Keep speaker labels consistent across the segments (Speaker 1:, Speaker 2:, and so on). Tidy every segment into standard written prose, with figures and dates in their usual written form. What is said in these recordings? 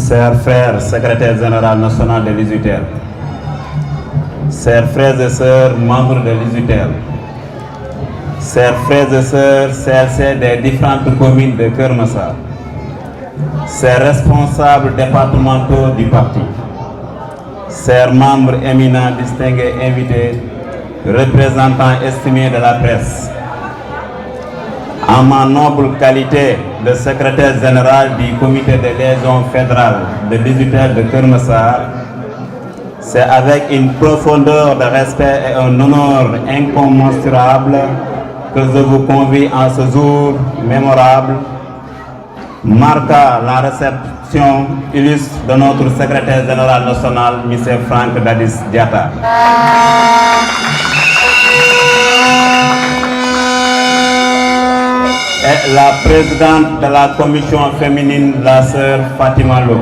Speaker 1: Chers frères, secrétaire général national de l'UJTL, chers frères et sœurs, membres de l'UJTL, chers frères et sœurs, CLC des différentes communes de Keur Massar, chers responsables départementaux du parti, chers membres éminents, distingués, invités, représentants estimés de la presse, en ma noble qualité de secrétaire général du comité de liaison fédérale de l'UJTL de Keur Massar, c'est avec une profondeur de respect et un honneur incommensurable que je vous convie en ce jour mémorable, marquant la réception illustre de notre secrétaire général national, M. Franck Dadis Diatta. Et la présidente de la commission féminine, la sœur Fatima Lo.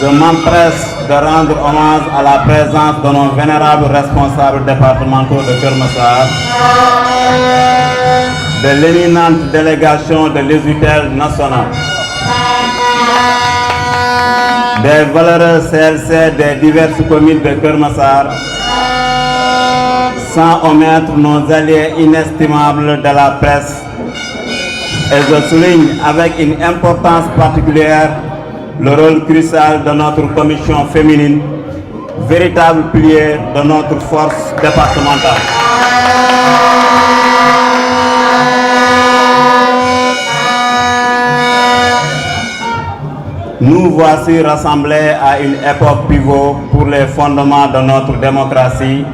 Speaker 1: Je m'empresse de rendre hommage à la présence de nos vénérables responsables départementaux de Keur Massar, de l'éminente délégation de l'UJTL nationale, des valeureux CLC des diverses communes de Keur Massar, sans omettre nos alliés inestimables de la presse. Et je souligne avec une importance particulière le rôle crucial de notre commission féminine, véritable pilier de notre force départementale. Nous voici rassemblés à une époque pivot pour les fondements de notre démocratie,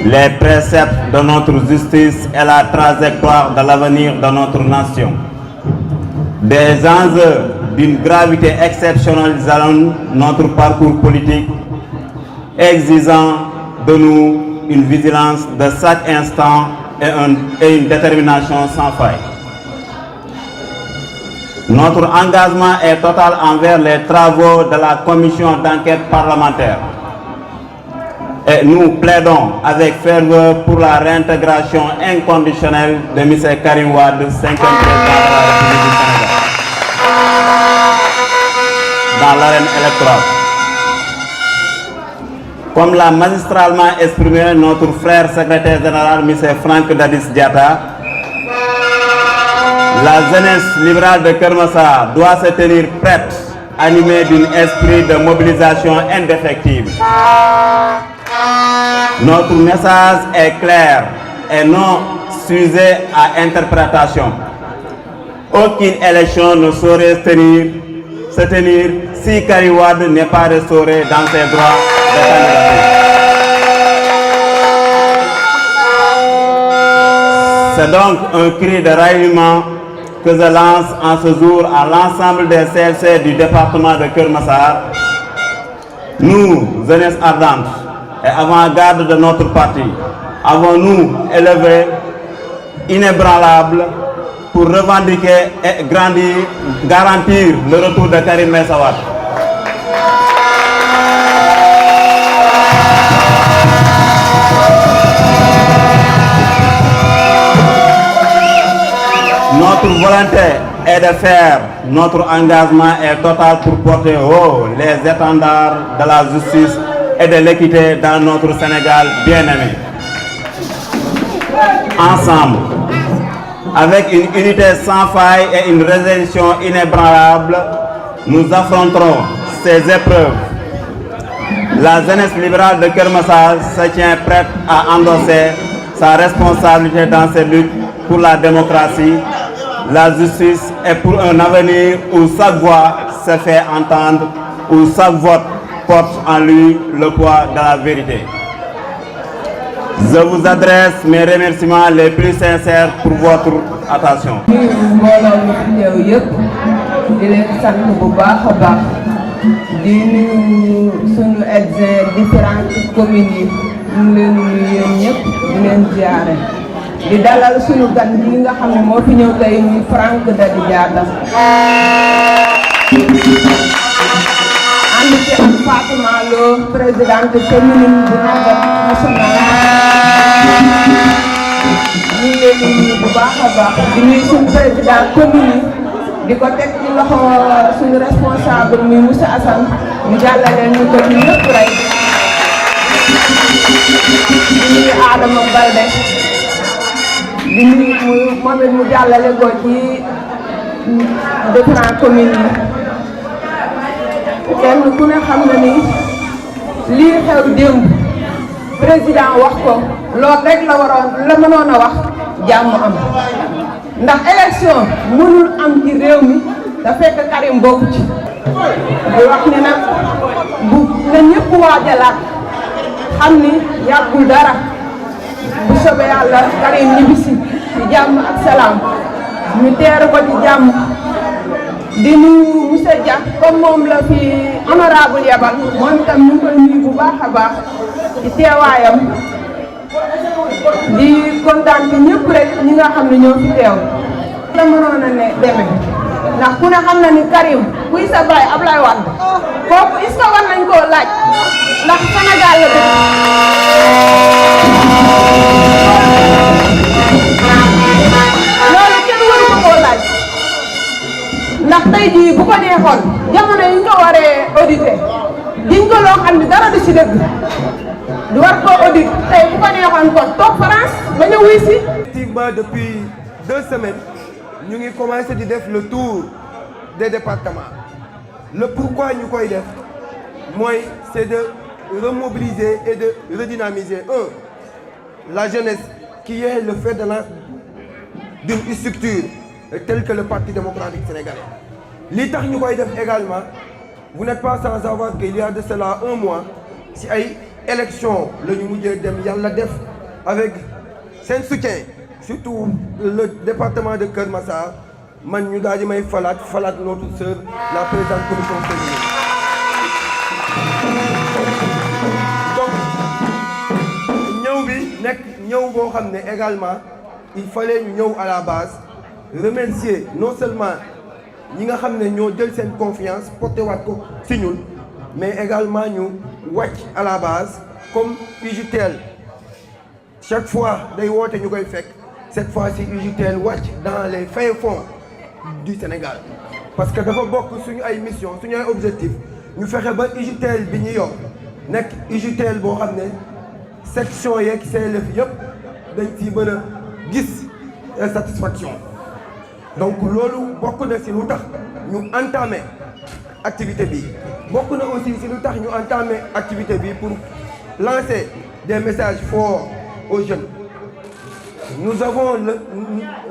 Speaker 1: les préceptes de notre justice et la trajectoire de l'avenir de notre nation. Des enjeux d'une gravité exceptionnelle jalonnent notre parcours politique, exigeant de nous une vigilance de chaque instant et une détermination sans faille. Notre engagement est total envers les travaux de la commission d'enquête parlementaire. Et nous plaidons avec ferveur pour la réintégration inconditionnelle de M. Karim Wade, 5e président de la République du Sénégal, dans l'arène électorale. Comme l'a magistralement exprimé notre frère secrétaire général, M. Franck Dadis Diatta, la jeunesse libérale de Keur Massar doit se tenir prête, animée d'un esprit de mobilisation indéfectible. Notre message est clair et non sujet à interprétation. Aucune élection ne saurait se tenir si Karim Wade n'est pas restauré dans ses droits de candidature. C'est donc un cri de ralliement que je lance en ce jour à l'ensemble des CLC du département de Keur Massar. Nous, jeunesse ardente et avant-garde de notre parti, avons-nous élevé, inébranlable, pour revendiquer et garantir le retour de Karim Meïssa Wade. Notre volonté est de faire, notre engagement est total pour porter haut les étendards de la justice et de l'équité dans notre Sénégal bien-aimé. Ensemble, avec une unité sans faille et une résolution inébranlable, nous affronterons ces épreuves. La jeunesse libérale de Keur Massar se tient prête à endosser sa responsabilité dans ces luttes pour la démocratie, la justice et pour un avenir où chaque voix se fait entendre, où chaque vote porte en lui le poids de la vérité. Je vous adresse mes remerciements les plus sincères pour votre attention.
Speaker 2: di dalal sunu gan gi nga xam ne moo fi ñëw tey muy Franck Dadis Diatta ànd ci ak Fatima Lo présidente féminine bu national ñu ngi leen di nuyu bu baax a baax di nuyu suñu président commune yi di ko teg ci loxo suñu responsable muy Moussa Assane ñu jàllaleen ñu ko ñu ñëpp rek di nuyu Adama Balde di nuyu moom it mu jàllale ko ci différentes communes yi kenn ku ne xam na ni lii xew démb président wax ko loolu rek la mënoon a wax jàmm am ndax élection mënul am ci réew mi da fekk Karim bokk ci di wax ni nag bu na ñëpp waajalaat xam ni yàggul dara bu soobee yàlla Karim ñibbisi ci jàmm ak salaam ñu teeru ko ci jàmm di nuyu monsieur Dia comme moom la fi honorable yabal moom itam ñu ngi koy nuyu bu baax a baax ci teewaayam di kontaan ci ñëpp rek ñi nga xam ne ñoo fi teew la mënoon a ne demee ndax ku ne xam na ni Karim kuy sa baay Ablaye Wade kooku est-ce que war nañ koo laaj ndax Sénégal la dëkk loolu kenn waru ko koo laaj ndax tey jii bu ko neexoon jamono yi ñu ko waree audité diñ ko loo xam ne dara du ci dëgg du war ko audit tey bu ko neexoon kon toog France ba ñëw wuy si.
Speaker 3: Effectivement depuis 2 semaines ñu ngi commencé di def le tour des départements le pourquoi ñu koy def mooy c'est de remobiliser et de redynamiser la jeunesse qui est le fer de lance d'une structure telle que le Parti démocratique sénégalais. li tax ñu koy def également vous n'êtes pas sans savoir qu'il y a de cela 1 mois si ay élection la ñu mujjee dem yàlla def avec seen soutien surtout le département de Keur Massar man ñu daal di may falaat notre sœur la présidente commission féminine. donc ñëw bi nekk ñëw boo xam ne également il fallait ñu ñëw à la base remercier non seulement ñi nga xam ne ñoo jël seen confiance porté waat ko si ñun mais également ñu wàcc à la base comme UJTL chaque fois day woote ñu koy fekk cette fois-ci UJTL wàcc dans les fins fonds du Sénégal parce que dafa bokk suñu ay mission suñu ay objectif ñu fexe ba UJTL bi ñu yor nekk UJTL boo xam ne section yeeg CLF yëpp dañ ci mën a gis satisfaction donc loolu bokk na si lu tax ñu entamer activité bi bokk na aussi si lu tax ñu entamer activité bi pour lancer des messages forts aux jeunes.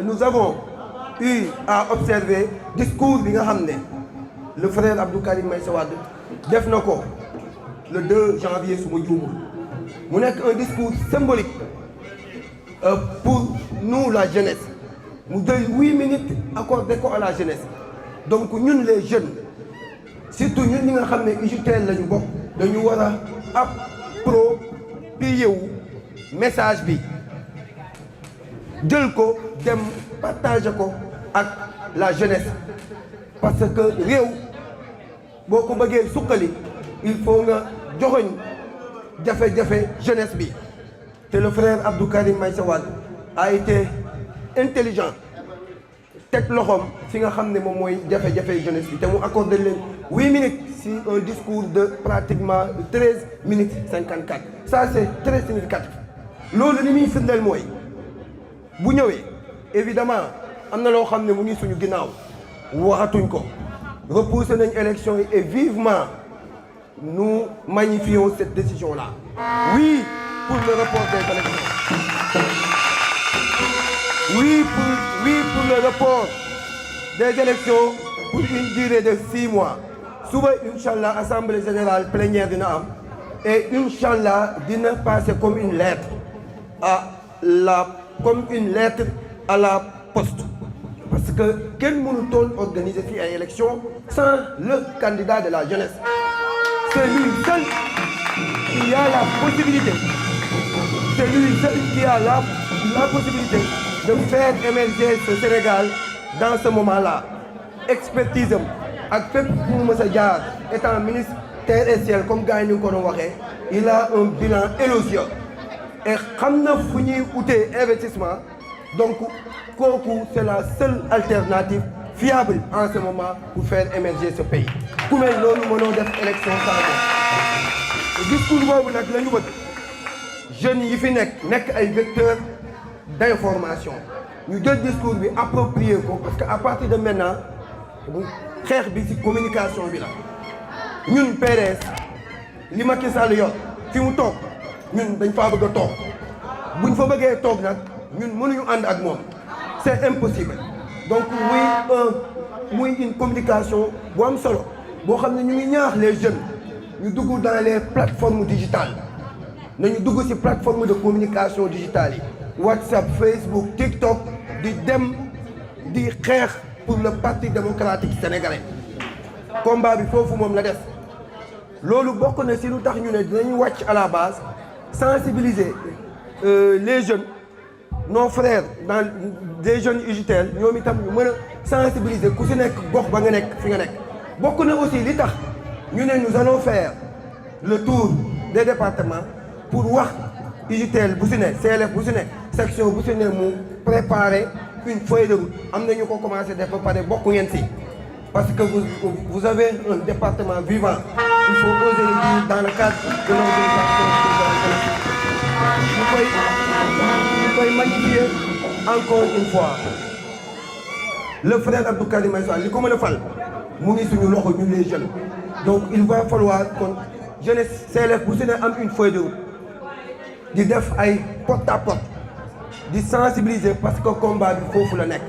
Speaker 3: Nous avons eu à observer discours bi nga xam ne le frère Abdou Karim Meïssa Wade def na ko le 2 janvier su ma juumul mu nekk un discours symbolique pour nous la jeunesse mu jël 8 minutes accordé ko à la jeunesse donc ñun les jeunes surtout ñun ñi nga xam ne UJTL la ñu bokk dañu war a approprier wu message bi jël ko dem partager ko ak la jeunesse parce que réew boo ko bëggee suqali il faut nga joxoñ jafe-jafe jeunesse bi te le frère Abdou Karim Meïssa Wade a été intelligent teg loxoom fi nga xam ne moom mooy jafe-jafe jeunesse bi te mu accordé leen 8 minutes si un discours de pratiquement 13 minutes 54 ça c'est très significatif loolu li muy firndeel mooy bu ñëwee évidemment am na loo xam ne mu ngi suñu ginnaaw waxatuñ ko repousser nañ élection yi et vivement nous magnifions cette décision là oui pour le report des élections oui pour le report des élections pour une durée de 6 mois suba inchallah assemblée générale plénière dina am et inchallah dina passer comme une lettre à la poste parce que kenn mënu toon organiser fii ay élections sans le candidat de la jeunesse c'est lui seul qui a la possibilité de faire émerger ce Sénégal dans ce moment-là expertise am ak fépp fu mu mës a jaar étant ministre terre et ciel comme gars yi ñu ko doon waxee il a un bilan élogieux et xam na fu ñuy utee investissement donc kooku c'est la seule alternative fiable en ce moment pour faire émerger ce pays ku mel loolu mënoo def élection sans moom discours boobu nag la ñu bëgg jeunes yi fi nekk ay vecteurs d'information ñu jël discours bi approprier ko parce que à partir de maintenant xeex bi ci communication bi la ñun PDS li Macky Sall yor fi mu toog ñun dañ faa bëgg a toog buñ fa bëggee toog nag ñun mënuñu ànd ak moom c'est impossible donc muy une communication bu am solo boo xam ne ñu ngi ñaax les jeunes ñu dugg dans les plateformes digitales nañu dugg ci plateforme de communication digitale yi WhatsApp Facebook TikTok di dem di xeex pour le Parti démocratique sénégalais combat bi foofu moom la des loolu bokk na ci lu tax ñu ne dinañu wàcc à la base sensibiliser les jeunes nos frères dans des jeunes UJTL ñoom itam ñu mën a sensibiliser ku ci nekk gox ba nga nekk fi nga nekk bokk na aussi li tax ñu ne nous allons faire le tour des départements pour wax UJTL bu ci ne CLF bu ci ne section bu ci ne mu préparer une feuille de route am na ñu ko commencé def ba pare bokk ngeen ci parce que vous avez un département vivant il faut oser le dire dans le cadre de l'organisation ñu koy magnifier encore une fois le frère Abdou Karim Meïssa Wade li ko mën a fal mu ngi suñu loxo ñun les jeunes donc il va falloir kon jeunesse CLF bu ci ne am une feuille de route di def ay porte à porte di sensibiliser parce que combat bi foofu la nekk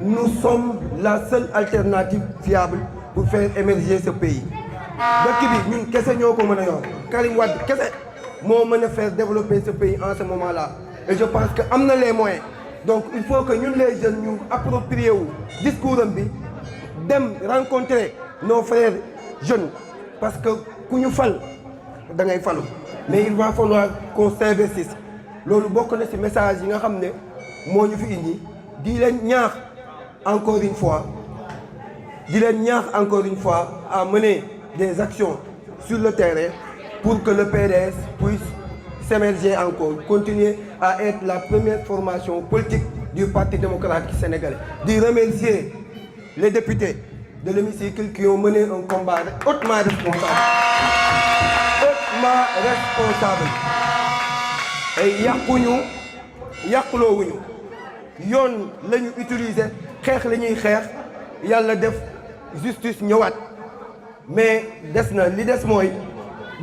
Speaker 3: nous sommes la seule alternative fiable pour faire émerger ce pays dëkk bi ñun kese ñoo ko mën a yor Karim Wade kese moo mën a faire développer ce pays en ce moment là et je pense que am na les moyens donc il faut que ñun les jeunes ñu approprier wu discours am bi dem rencontrer nos frères jeunes parce que ku ñu fal da ngay falu mais il va falloir qu'on s'investisse loolu bokk na ci message yi nga xam ne moo ñu fi indi di leen ñaax encore une fois à mener des actions sur le terrain pour que le PDS puisse s'émerger encore continuer à être la première formation politique du Parti démocratique sénégalais di remercier les députés de l'hémicycle qui ont mené un combat hautement responsable et yàquloowuñu yoon la ñu utiliser xeex la ñuy xeex yàlla def justice ñëwaat mais des na li des mooy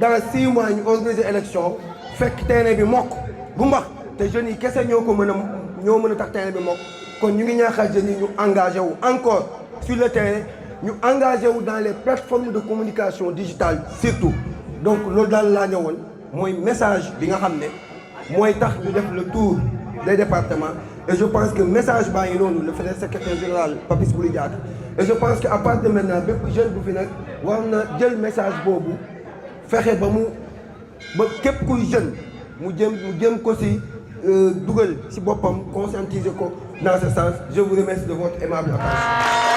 Speaker 3: dans 6 mois ñu organiser élection fekk terrain bi mokk bu mbax te jeunes yi kese ñoo mën a tax terrain bi mokk kon ñu ngi ñaaxal jeunes yi ñu engagé wu encore sur le terrain ñu engagé wu dans les plateformes de communication digitale surtout donc loolu daal laa ñëwoon mooy message bi nga xam ne mooy tax ñu def le tour des départements et je pense que message baa ngi noonu le frère secrétaire général Papis Bouly Diatta et je pense que à partir de maintenant bépp jeune bu fi nag war na jël message boobu fexe ba képp kuy jeune mu jëm ko ci dugal ci boppam conscientiser ko dans ce sens je vous remercie de votre aimable attention.